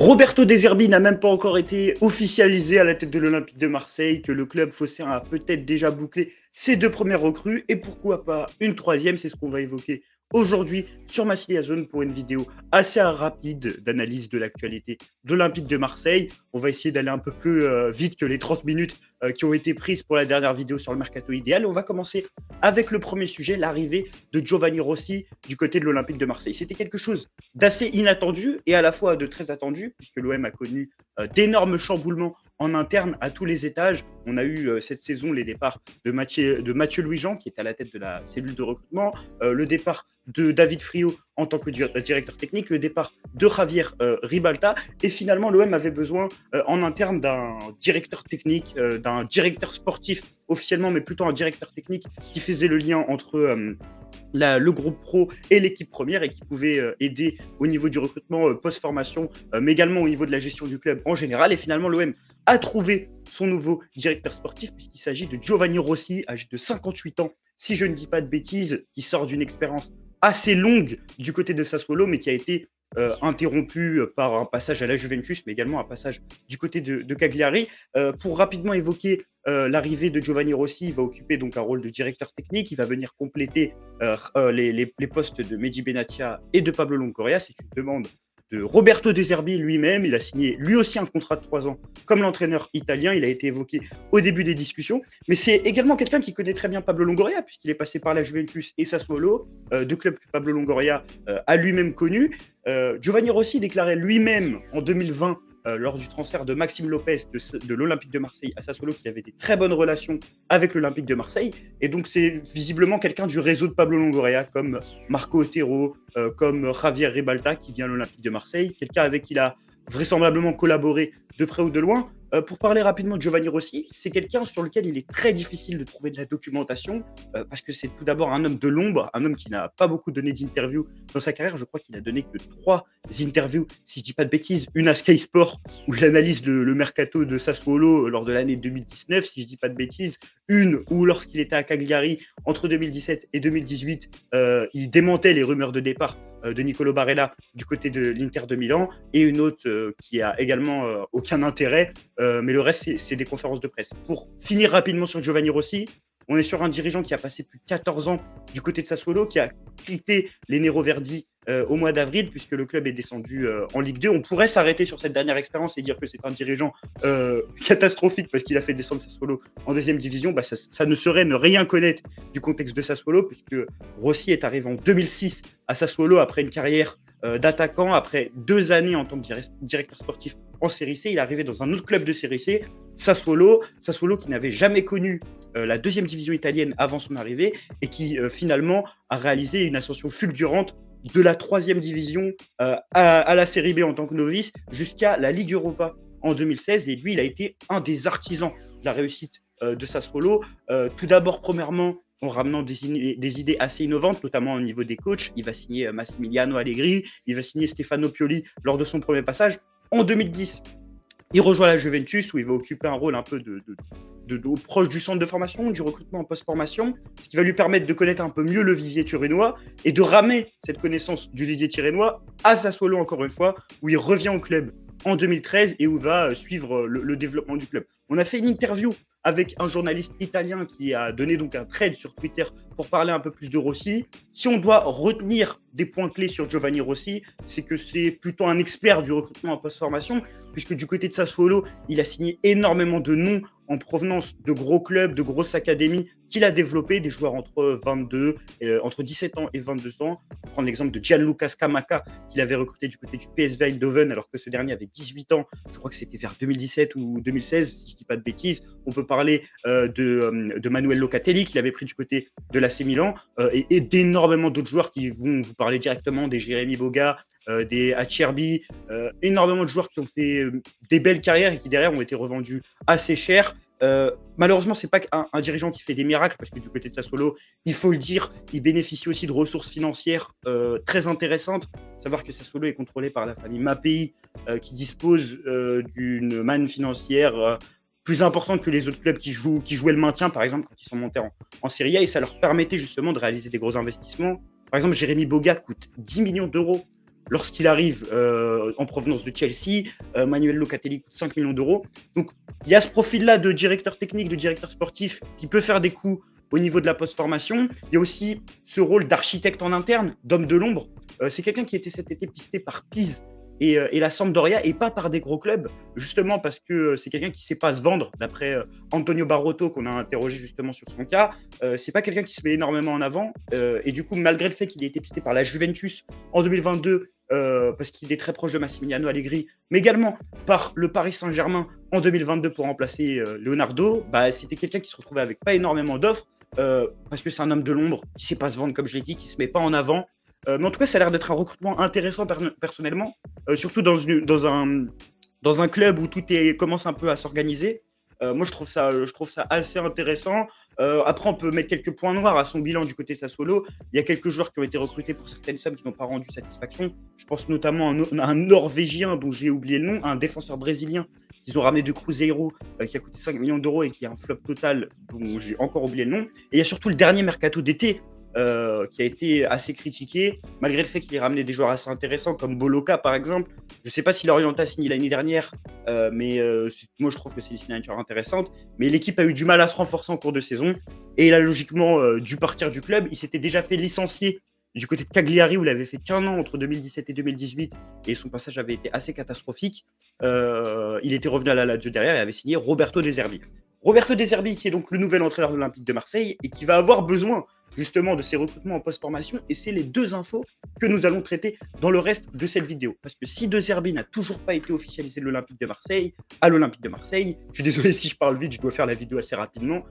Roberto De Zerbi n'a même pas encore été officialisé à la tête de l'Olympique de Marseille, que le club phocéen a peut-être déjà bouclé ses 2 premières recrues et pourquoi pas une troisième, c'est ce qu'on va évoquer aujourd'hui sur Massilia Zone pour une vidéo assez rapide d'analyse de l'actualité de l'Olympique de Marseille. On va essayer d'aller un peu plus vite que les 30 minutes qui ont été prises pour la dernière vidéo sur le mercato idéal. On va commencer avec le premier sujet, l'arrivée de Giovanni Rossi du côté de l'Olympique de Marseille. C'était quelque chose d'assez inattendu et à la fois de très attendu, puisque l'OM a connu d'énormes chamboulements en interne à tous les étages. On a eu cette saison les départs de Mathieu Louis-Jean, qui est à la tête de la cellule de recrutement, le départ de David Friot en tant que directeur technique, le départ de Javier Ribalta, et finalement l'OM avait besoin en interne d'un directeur technique, d'un directeur sportif officiellement, mais plutôt un directeur technique qui faisait le lien entre le groupe pro et l'équipe première et qui pouvait aider au niveau du recrutement post-formation, mais également au niveau de la gestion du club en général. Et finalement, l'OM a trouvé son nouveau directeur sportif puisqu'il s'agit de Giovanni Rossi, âgé de 58 ans, si je ne dis pas de bêtises, qui sort d'une expérience assez longue du côté de Sassuolo, mais qui a été interrompu par un passage à la Juventus, mais également un passage du côté de Cagliari. Pour rapidement évoquer l'arrivée de Giovanni Rossi, il va occuper donc un rôle de directeur technique, il va venir compléter les postes de Mehdi Benatia et de Pablo Longoria. C'est une demande de Roberto De Zerbi lui-même. Il a signé lui aussi un contrat de 3 ans comme l'entraîneur italien. Il a été évoqué au début des discussions. Mais c'est également quelqu'un qui connaît très bien Pablo Longoria, puisqu'il est passé par la Juventus et Sassuolo, deux clubs que Pablo Longoria a lui-même connus. Giovanni Rossi déclarait lui-même en 2020 lors du transfert de Maxime Lopez de l'Olympique de Marseille à Sassuolo qu'il avait des très bonnes relations avec l'Olympique de Marseille. Et donc c'est visiblement quelqu'un du réseau de Pablo Longoria, comme Marco Otero, comme Javier Ribalta qui vient à l'Olympique de Marseille, quelqu'un avec qui il a vraisemblablement collaboré de près ou de loin. Pour parler rapidement de Giovanni Rossi, c'est quelqu'un sur lequel il est très difficile de trouver de la documentation parce que c'est tout d'abord un homme de l'ombre, un homme qui n'a pas beaucoup donné d'interviews dans sa carrière. Je crois qu'il a donné que 3 interviews, si je ne dis pas de bêtises, une à Sky Sport où il analyse le mercato de Sassuolo lors de l'année 2019, si je ne dis pas de bêtises, une où lorsqu'il était à Cagliari entre 2017 et 2018, il démentait les rumeurs de départ de Nicolo Barella du côté de l'Inter de Milan, et une autre qui a également aucun intérêt, mais le reste c'est des conférences de presse. Pour finir rapidement sur Giovanni Rossi, on est sur un dirigeant qui a passé plus de 14 ans du côté de Sassuolo, qui a quitté les Nero Verdi au mois d'avril, puisque le club est descendu en Ligue 2. On pourrait s'arrêter sur cette dernière expérience et dire que c'est un dirigeant catastrophique parce qu'il a fait descendre Sassuolo en 2e division. Bah, ça ne serait ne rien connaître du contexte de Sassuolo, puisque Rossi est arrivé en 2006 à Sassuolo après une carrière d'attaquant, après 2 années en tant que directeur sportif en Série C. Il est arrivé dans un autre club de Série C, Sassuolo qui n'avait jamais connu la 2e division italienne avant son arrivée et qui finalement a réalisé une ascension fulgurante de la 3e division à la Série B en tant que novice jusqu'à la Ligue Europa en 2016. Et lui, il a été un des artisans de la réussite de Sassuolo. Tout d'abord, premièrement, en ramenant des idées assez innovantes, notamment au niveau des coachs. Il va signer Massimiliano Allegri, il va signer Stefano Pioli lors de son premier passage. En 2010, il rejoint la Juventus où il va occuper un rôle un peu proche du centre de formation, du recrutement en post-formation, ce qui va lui permettre de connaître un peu mieux le vivier turinois et de ramer cette connaissance du vivier turinois à Sassuolo encore une fois, où il revient au club en 2013 et où va suivre le développement du club. On a fait une interview avec un journaliste italien qui a donné donc un thread sur Twitter pour parler un peu plus de Rossi. Si on doit retenir des points clés sur Giovanni Rossi, c'est que c'est plutôt un expert du recrutement en post-formation, puisque du côté de Sassuolo, il a signé énormément de noms en provenance de gros clubs, de grosses académies qu'il a développé, des joueurs entre 17 ans et 22 ans. On va prendre l'exemple de Gianluca Scamacca, qu'il avait recruté du côté du PSV Eindhoven, alors que ce dernier avait 18 ans. Je crois que c'était vers 2017 ou 2016, si je ne dis pas de bêtises. On peut parler de Manuel Locatelli, qu'il avait pris du côté de l'AC Milan, et d'énormément d'autres joueurs qui vont vous parler directement, des Jérémy Boga, des Acerbi, énormément de joueurs qui ont fait des belles carrières et qui derrière ont été revendus assez cher. Malheureusement, c'est pas un dirigeant qui fait des miracles, parce que du côté de Sassuolo, il faut le dire, il bénéficie aussi de ressources financières très intéressantes. Savoir que Sassuolo est contrôlé par la famille Mapei, qui dispose d'une manne financière plus importante que les autres clubs qui jouaient le maintien, par exemple, quand ils sont montés en Serie A, et ça leur permettait justement de réaliser des gros investissements. Par exemple, Jérémy Boga coûte 10 millions d'euros lorsqu'il arrive en provenance de Chelsea. Manuel Locatelli coûte 5 millions d'euros. Donc, il y a ce profil-là de directeur technique, de directeur sportif qui peut faire des coups au niveau de la post-formation. Il y a aussi ce rôle d'architecte en interne, d'homme de l'ombre. C'est quelqu'un qui était cet été pisté par Pise et la Sampdoria et pas par des gros clubs, justement parce que c'est quelqu'un qui ne sait pas se vendre, d'après Antonio Barroto, qu'on a interrogé justement sur son cas. C'est pas quelqu'un qui se met énormément en avant. Et du coup, malgré le fait qu'il ait été pisté par la Juventus en 2022, parce qu'il est très proche de Massimiliano Allegri, mais également par le Paris Saint-Germain en 2022 pour remplacer Leonardo, bah, c'était quelqu'un qui se retrouvait avec pas énormément d'offres, parce que c'est un homme de l'ombre, qui ne sait pas se vendre, comme je l'ai dit, qui ne se met pas en avant. Mais en tout cas, ça a l'air d'être un recrutement intéressant personnellement, surtout dans un club où tout commence un peu à s'organiser. Moi, je trouve ça assez intéressant. Après, on peut mettre quelques points noirs à son bilan du côté Sassuolo. Il y a quelques joueurs qui ont été recrutés pour certaines sommes qui n'ont pas rendu satisfaction. Je pense notamment à un Norvégien dont j'ai oublié le nom, un défenseur brésilien qu'ils ont ramené de Cruzeiro, qui a coûté 5 millions d'euros et qui a un flop total dont j'ai encore oublié le nom. Et il y a surtout le dernier mercato d'été, qui a été assez critiqué, malgré le fait qu'il ait ramené des joueurs assez intéressants, comme Boloka par exemple. Je ne sais pas si Lorient a signé l'année dernière, mais moi je trouve que c'est une signature intéressante. Mais l'équipe a eu du mal à se renforcer en cours de saison, et il a logiquement dû partir du club. Il s'était déjà fait licencier du côté de Cagliari, où il avait fait qu'un an entre 2017 et 2018, et son passage avait été assez catastrophique. Il était revenu à la Lazio derrière et avait signé Roberto De Zerbi. Roberto De Zerbi, qui est donc le nouvel entraîneur de l'Olympique de Marseille et qui va avoir besoin justement de ces recrutements en post-formation. Et c'est les deux infos que nous allons traiter dans le reste de cette vidéo. Parce que si De Zerbi n'a toujours pas été officialisé l'Olympique de Marseille, à l'Olympique de Marseille, je suis désolé si je parle vite, je dois faire la vidéo assez rapidement,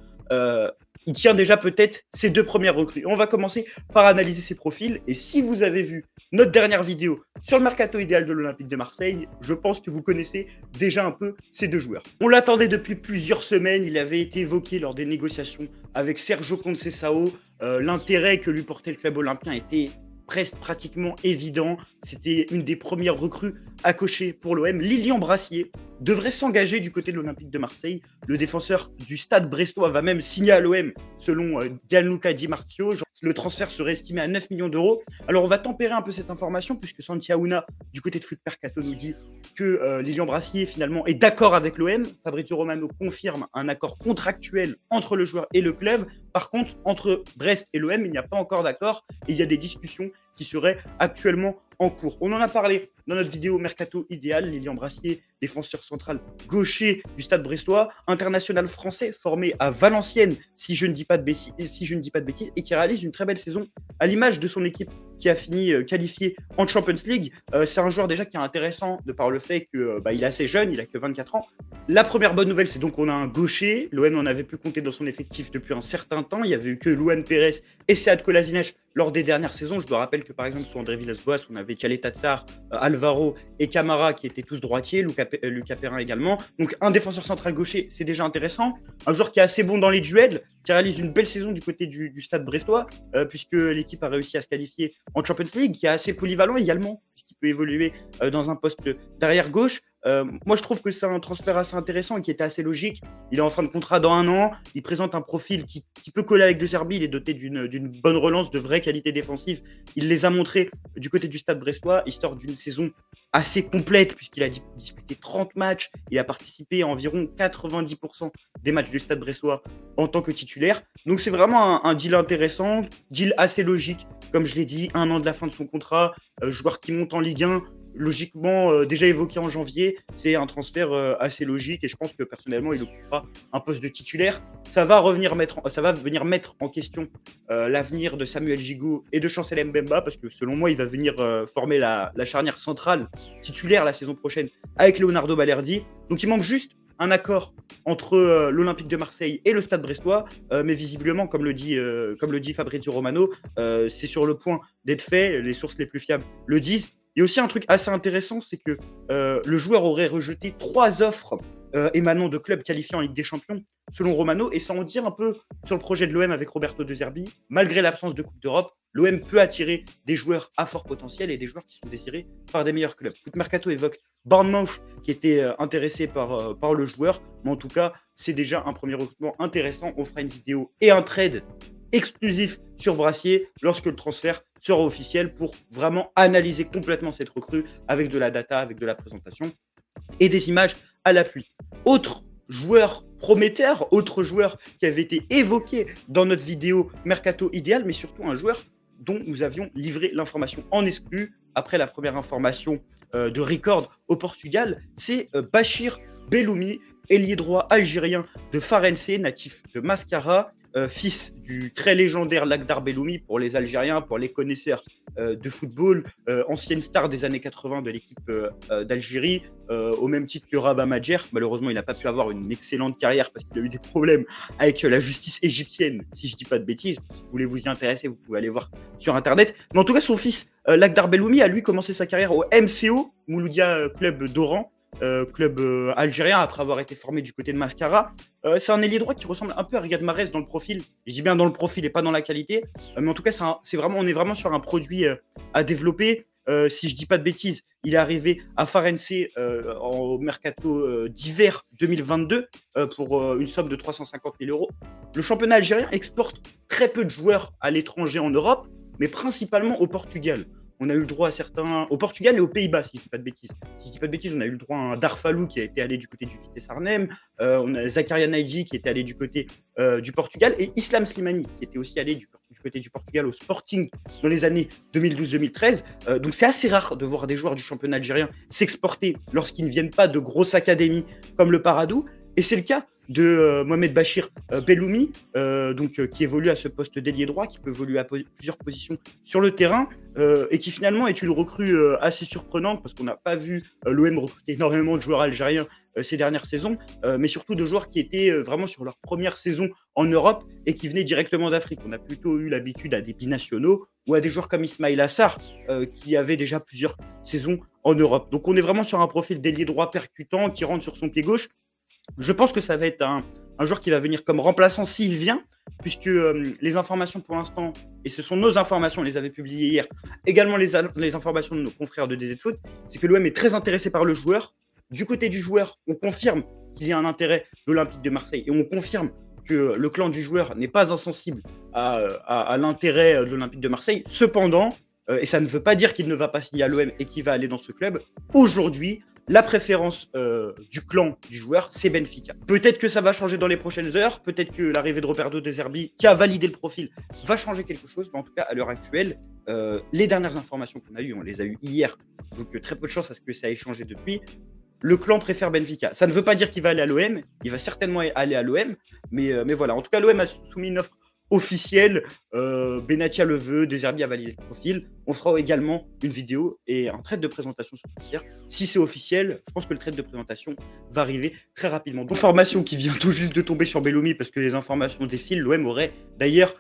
il tient déjà peut-être ses deux premières recrues. On va commencer par analyser ses profils. Et si vous avez vu notre dernière vidéo sur le mercato idéal de l'Olympique de Marseille, je pense que vous connaissez déjà un peu ces deux joueurs. On l'attendait depuis plusieurs semaines. Il avait été évoqué lors des négociations avec Sergio Conceição. L'intérêt que lui portait le club olympien était presque pratiquement évident. C'était une des premières recrues à cocher pour l'OM. Lilian Brassier devrait s'engager du côté de l'Olympique de Marseille. Le défenseur du Stade brestois va même signer à l'OM, selon Gianluca Di Marzio. Le transfert serait estimé à 9 millions d'euros. Alors, on va tempérer un peu cette information, puisque Santi Aouna, du côté de Foot Mercato, nous dit que Lilian Brassier, finalement, est d'accord avec l'OM. Fabrizio Romano confirme un accord contractuel entre le joueur et le club. Par contre, entre Brest et l'OM, il n'y a pas encore d'accord et il y a des discussions qui seraient actuellement en cours. On en a parlé dans notre vidéo Mercato idéal. Lilian Brassier, défenseur central gaucher du Stade brestois, international français formé à Valenciennes, si je ne dis pas de bêtises, et qui réalise une très belle saison à l'image de son équipe qui a fini qualifié en Champions League. C'est un joueur déjà qui est intéressant de par le fait qu'il est assez jeune, il a que 24 ans. La première bonne nouvelle, c'est donc qu'on a un gaucher. L'OM n'en avait plus compté dans son effectif depuis un certain temps. Il n'y avait eu que Luan Pérez et Sead Kolasinac lors des dernières saisons. Je dois rappeler que par exemple sur André Villas-Boas, on avait Caleta Tsar, Alvaro et Camara qui étaient tous droitiers, Lucas Perrin également. Donc un défenseur central gaucher, c'est déjà intéressant. Un joueur qui est assez bon dans les duels, qui réalise une belle saison du côté du Stade brestois, puisque l'équipe a réussi à se qualifier en Champions League, qui est assez polyvalent également, puisqu'il peut évoluer dans un poste d'arrière gauche. Moi, je trouve que c'est un transfert assez intéressant et qui était assez logique. Il est en fin de contrat dans un an. Il présente un profil qui peut coller avec De Zerbi. Il est doté d'une bonne relance, de vraies qualités défensives. Il les a montrées du côté du Stade brestois, histoire d'une saison assez complète, puisqu'il a disputé 30 matchs. Il a participé à environ 90% des matchs du Stade brestois en tant que titulaire. Donc, c'est vraiment un deal intéressant, deal assez logique. Comme je l'ai dit, un an de la fin de son contrat, joueur qui monte en Ligue 1. Logiquement, déjà évoqué en janvier, c'est un transfert assez logique et je pense que personnellement, il occupera un poste de titulaire. Ça va venir mettre en question l'avenir de Samuel Gigot et de Chancel Mbemba parce que selon moi, il va venir former la charnière centrale titulaire la saison prochaine avec Leonardo Balerdi. Donc il manque juste un accord entre l'Olympique de Marseille et le Stade brestois, mais visiblement, comme le dit Fabrizio Romano, c'est sur le point d'être fait, les sources les plus fiables le disent. Il y a aussi un truc assez intéressant, c'est que le joueur aurait rejeté 3 offres émanant de clubs qualifiés en Ligue des Champions, selon Romano, et ça en dit un peu sur le projet de l'OM avec Roberto De Zerbi. Malgré l'absence de Coupe d'Europe, l'OM peut attirer des joueurs à fort potentiel et des joueurs qui sont désirés par des meilleurs clubs. Foot Mercato évoque Bournemouth qui était intéressé par le joueur, mais en tout cas, c'est déjà un premier recrutement intéressant. On fera une vidéo et un trade exclusif sur Brassier lorsque le transfert sera officiel pour vraiment analyser complètement cette recrue avec de la data, avec de la présentation et des images à l'appui. Autre joueur prometteur, autre joueur qui avait été évoqué dans notre vidéo Mercato idéal, mais surtout un joueur dont nous avions livré l'information en exclu après la première information de record au Portugal, c'est Bachir Belloumi, ailier droit algérien de Farense, natif de Mascara, fils du très légendaire Lakhdar Belloumi pour les Algériens, pour les connaisseurs de football, ancienne star des années 80 de l'équipe d'Algérie, au même titre que Rabat Madjer. Malheureusement, il n'a pas pu avoir une excellente carrière parce qu'il a eu des problèmes avec la justice égyptienne, si je ne dis pas de bêtises. Si vous voulez vous y intéresser, vous pouvez aller voir sur Internet. Mais en tout cas, son fils, Lakhdar Belloumi, a lui commencé sa carrière au MCO, Mouloudia Club d'Oran, club algérien, après avoir été formé du côté de Mascara. C'est un ailier droit qui ressemble un peu à Riyad Mahrez dans le profil. Je dis bien dans le profil et pas dans la qualité. Mais en tout cas, on est vraiment sur un produit à développer. Si je dis pas de bêtises, il est arrivé à Farense au mercato d'hiver 2022 pour une somme de 350 000 euros. Le championnat algérien exporte très peu de joueurs à l'étranger en Europe, mais principalement au Portugal. On a eu le droit à certains au Portugal et aux Pays-Bas, si je ne dis pas de bêtises. Si je dis pas de bêtises, on a eu le droit à un Darfalou qui a été allé du côté du Vitesse Arnhem, on a Zakaria Naidji qui était allé du côté du Portugal, et Islam Slimani qui était aussi allé du côté du Portugal au Sporting dans les années 2012-2013. Donc c'est assez rare de voir des joueurs du championnat algérien s'exporter lorsqu'ils ne viennent pas de grosses académies comme le Paradou, et c'est le cas de Mohamed Bachir Belloumi, qui évolue à ce poste d'ailier droit, qui peut évoluer à plusieurs positions sur le terrain, et qui finalement est une recrue assez surprenante parce qu'on n'a pas vu l'OM recruter énormément de joueurs algériens ces dernières saisons, mais surtout de joueurs qui étaient vraiment sur leur première saison en Europe et qui venaient directement d'Afrique. On a plutôt eu l'habitude à des binationaux ou à des joueurs comme Ismail Assar qui avaient déjà plusieurs saisons en Europe. Donc on est vraiment sur un profil d'ailier droit percutant qui rentre sur son pied gauche. Je pense que ça va être un joueur qui va venir comme remplaçant s'il vient, puisque les informations pour l'instant, et ce sont nos informations, on les avait publiées hier, également les informations de nos confrères de DZ Foot, c'est que l'OM est très intéressé par le joueur. Du côté du joueur, on confirme qu'il y a un intérêt de l'Olympique de Marseille et on confirme que le clan du joueur n'est pas insensible à l'intérêt de l'Olympique de Marseille. Cependant, et ça ne veut pas dire qu'il ne va pas signer à l'OM et qu'il va aller dans ce club, aujourd'hui, la préférence du clan du joueur, c'est Benfica. Peut-être que ça va changer dans les prochaines heures, peut-être que l'arrivée de Roberto De Zerbi, qui a validé le profil, va changer quelque chose, mais en tout cas, à l'heure actuelle, les dernières informations qu'on a eues, on les a eues hier, donc très peu de chance à ce que ça ait changé depuis. Le clan préfère Benfica. Ça ne veut pas dire qu'il va aller à l'OM, il va certainement aller à l'OM, mais voilà. En tout cas, l'OM a soumis une offre officielle, Benatia le veut, De Zerbi a validé le profil. On fera également une vidéo et un trait de présentation sur Twitter. Si c'est officiel, je pense que le trait de présentation va arriver très rapidement. Donc, information qui vient tout juste de tomber sur Belloumi parce que les informations défilent. L'OM aurait d'ailleurs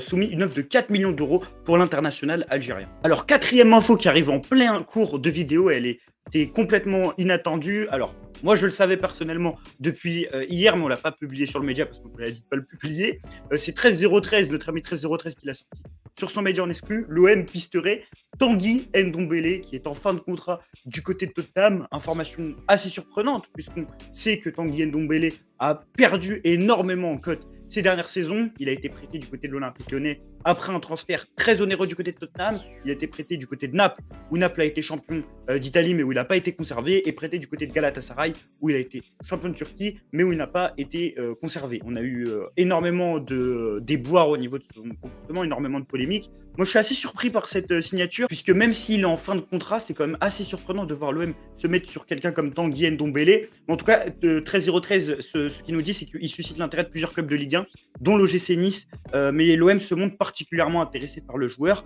soumis une offre de 4 millions d'euros pour l'international algérien. Alors, quatrième info qui arrive en plein cours de vidéo, elle était complètement inattendue. Alors, moi, je le savais personnellement depuis hier, mais on ne l'a pas publié sur le média parce qu'on n'a dit de pas le publier. C'est 13013, notre ami 13013 qui l'a sorti sur son média en exclu. L'OM pisterait Tanguy Ndombele, qui est en fin de contrat du côté de Tottenham. Information assez surprenante, puisqu'on sait que Tanguy Ndombele a perdu énormément en cote ces dernières saisons. Il a été prêté du côté de l'Olympique Lyonnais après un transfert très onéreux du côté de Tottenham. Il a été prêté du côté de Naples, où Naples a été champion d'Italie, mais où il n'a pas été conservé, et prêté du côté de Galatasaray, où il a été champion de Turquie, mais où il n'a pas été conservé. On a eu énormément de déboires au niveau de son comportement, énormément de polémiques. Moi, je suis assez surpris par cette signature, puisque même s'il est en fin de contrat, c'est quand même assez surprenant de voir l'OM se mettre sur quelqu'un comme Tanguy Ndombele. Mais en tout cas, 13013, ce qu'il nous dit, c'est qu'il suscite l'intérêt de plusieurs clubs de Ligue 1, dont l'OGC Nice, mais l'OM se montre particulièrement intéressé par le joueur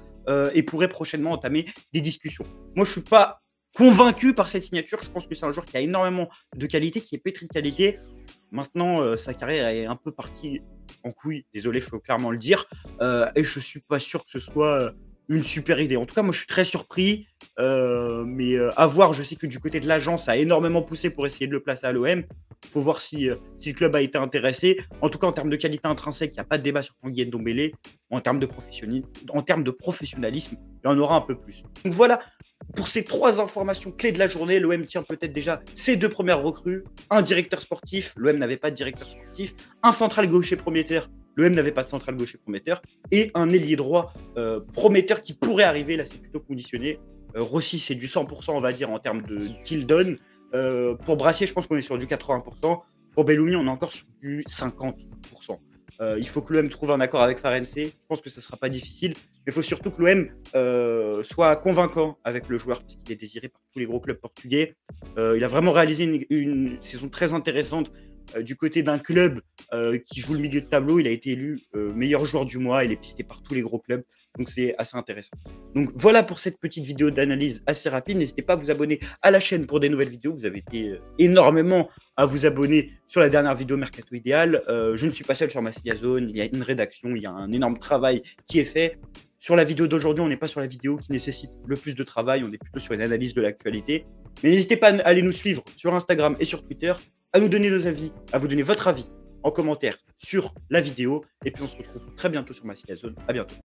et pourrait prochainement entamer des discussions. Moi, je ne suis pas convaincu par cette signature. Je pense que c'est un joueur qui a énormément de qualité, qui est pétri de qualité. Maintenant, sa carrière est un peu partie en couille, désolé, il faut clairement le dire, et je ne suis pas sûr que ce soit une super idée. En tout cas, moi, je suis très surpris, mais à voir. Je sais que du côté de l'agence, ça a énormément poussé pour essayer de le placer à l'OM. Il faut voir si le club a été intéressé. En tout cas, en termes de qualité intrinsèque, il n'y a pas de débat sur Tanguy Ndombele. En termes de professionnalisme, il y en aura un peu plus. Donc voilà, pour ces 3 informations clés de la journée, l'OM tient peut-être déjà ses 2 premières recrues. Un directeur sportif, l'OM n'avait pas de directeur sportif. Un central gaucher prometteur, L'OM n'avait pas de central gaucher prometteur et un ailier droit prometteur qui pourrait arriver. Là, c'est plutôt conditionné. Rossi, c'est du 100%, on va dire, en termes de Tildon. Pour Brassier, je pense qu'on est sur du 80%. Pour Belloumi, on est encore sur du 50%. Il faut que l'OM trouve un accord avec Farense. Je pense que ce ne sera pas difficile. Mais il faut surtout que l'OM soit convaincant avec le joueur, puisqu'il est désiré par tous les gros clubs portugais. Il a vraiment réalisé une saison très intéressante du côté d'un club qui joue le milieu de tableau. Il a été élu meilleur joueur du mois. Il est pisté par tous les gros clubs. Donc c'est assez intéressant. Donc voilà pour cette petite vidéo d'analyse assez rapide. N'hésitez pas à vous abonner à la chaîne pour des nouvelles vidéos. Vous avez été énormément à vous abonner sur la dernière vidéo Mercato Idéal. Je ne suis pas seul sur Massilia Zone. Il y a une rédaction, il y a un énorme travail qui est fait. Sur la vidéo d'aujourd'hui, on n'est pas sur la vidéo qui nécessite le plus de travail. On est plutôt sur une analyse de l'actualité. Mais n'hésitez pas à aller nous suivre sur Instagram et sur Twitter, à nous donner nos avis, à vous donner votre avis en commentaire sur la vidéo. Et puis on se retrouve très bientôt sur Massilia Zone. À bientôt.